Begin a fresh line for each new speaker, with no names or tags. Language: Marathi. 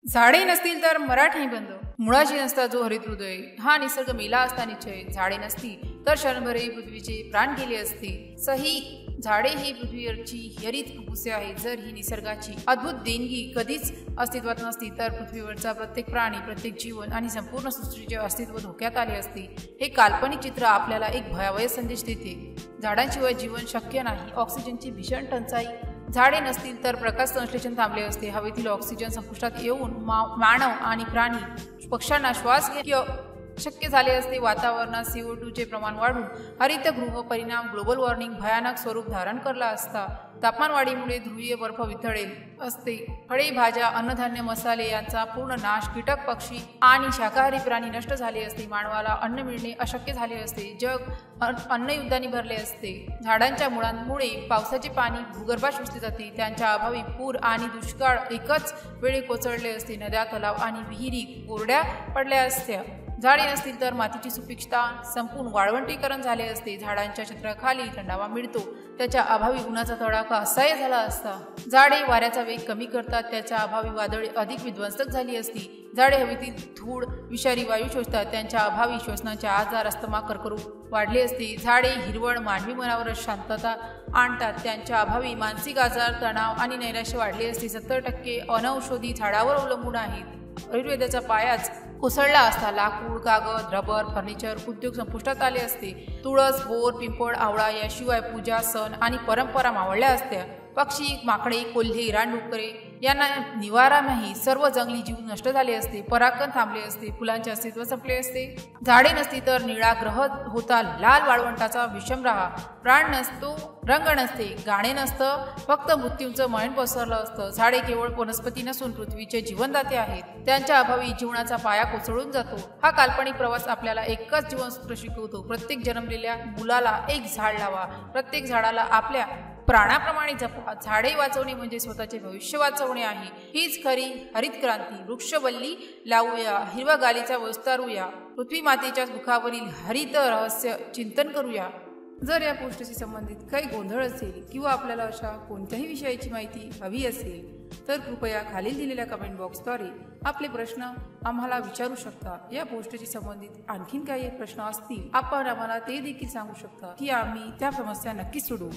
झाडे नसतील तर मराठी बंद. मुळाशी नसता जो हरित हृदय, हा निसर्ग मेला असता निश्चय. झाडे नसती तर क्षणभरे पृथ्वीचे प्राण गेले असते. सही झाडे ही पृथ्वीवरची हरित फुफ्फुसे आहे. जर ही निसर्गाची अद्भुत देणगी कधीच अस्तित्वात नसती तर पृथ्वीवरचा प्रत्येक प्राणी, प्रत्येक जीवन आणि संपूर्ण सृष्टीचे अस्तित्व धोक्यात आले असते. हे काल्पनिक चित्र आपल्याला एक भयावह संदेश देते. झाडांशिवाय जीवन शक्य नाही. ऑक्सिजनची भीषण टंचाई. झाडे नसतील तर प्रकाश संश्लेषण थांबले असते. हवेतील ऑक्सिजन संपुष्टात येऊन मानव आणि प्राणी पक्ष्यांना श्वास घेणे शक्य झाले असते. वातावरणात CO2 चे प्रमाण वाढून हरितगृह परिणाम ग्लोबल वॉर्मिंग भयानक स्वरूप धारण करला असता. तापमानवाढीमुळे ध्रुवीय बर्फ वितळेल असते. फळे, भाज्या, अन्नधान्य, मसाले यांचा पूर्ण नाश. कीटक, पक्षी आणि शाकाहारी प्राणी नष्ट झाले असते. मानवाला अन्न मिळणे अशक्य झाले असते. जग अन्नयुद्धाने भरले असते. झाडांच्या मुळांमुळे पावसाचे पाणी भूगर्भात शोषले जाते. त्यांच्या अभावी पूर आणि दुष्काळ एकाच वेळी कोसळले असते. नद्या, तलाव आणि विहिरी कोरड्या पडल्या असत्या. झाडे नसतील तर मातीची सुपीकता संपून वाळवंटीकरण झाले असते. झाडांच्या छत्राखाली थंडावा मिळतो. त्याच्या अभावी उन्हाचा तडाखा असह्य झाला असता. झाडे वाऱ्याचा वेग कमी करतात. त्याच्या अभावी वादळे अधिक विध्वंसक झाली असती. झाडे हवेतील धूळ, विषारी वायू शोषतात. त्यांच्या अभावी श्वसनाचे आजार, अस्थमा, कर्करोग वाढले असते. झाडे हिरवळ मानवी मनावर शांतता आणतात. त्यांच्या अभावी मानसिक आजार, तणाव आणि नैराश्य वाढले असते. 70% अनौषधी झाडावर अवलंबून आहेत. आयुर्वेदाचा पायाच कोसळला असता. लाकूड, कागद, रबर, फर्निचर उद्योग संपुष्टात आले असते. तुळस, बोर, पिंपळ, आवळा याशिवाय पूजा, सण आणि परंपरा मावळल्या असत्या. पक्षी, माकडे, कोल्हे, रानडुकरे यांना निवारा नाही. सर्व जंगली जीव नष्ट झाले असते. परागकण थांबले असते. फुलांचे अस्तित्व संपले असते. झाडे नसती तर निळा ग्रह होता. लाल वाळवंटाचा विषम राहा. प्राण नसतो, रंग नसते, गाणे नसतं, फक्त मृत्यूंचं मळण पसरलं असतं. झाडे केवळ वनस्पती नसून पृथ्वीचे जीवनदाते आहेत. त्यांच्या अभावी जीवनाचा पाया कोसळून जातो. हा काल्पनिक प्रवास आपल्याला एकच जीवनसूत्र शिकवतो. प्रत्येक जन्मलेल्या मुलाला एक झाड लावा. प्रत्येक झाडाला आपल्या प्राणाप्रमाणे जपा. झाडे वाचवणे म्हणजे स्वतःचे भविष्य वाचवणे आहे. हीच खरी हरित क्रांती. वृक्षवल्ली लावूया, हिरवा गालीचा विस्तारूया, पृथ्वी मातेच्या मुखावरील हरित रहस्य चिंतन करूया. जर या पोस्टशी संबंधित काही गोंधळ असेल किंवा आपल्याला अशा कोणत्याही विषयाची माहिती हवी असेल तर कृपया खालील दिलेल्या कमेंट बॉक्सद्वारे आपले प्रश्न आम्हाला विचारू शकता. या पोस्टशी संबंधित आणखीन काही प्रश्न असतील आपण आम्हाला ते देखील सांगू शकता की आम्ही त्या समस्या नक्कीच सोडवू.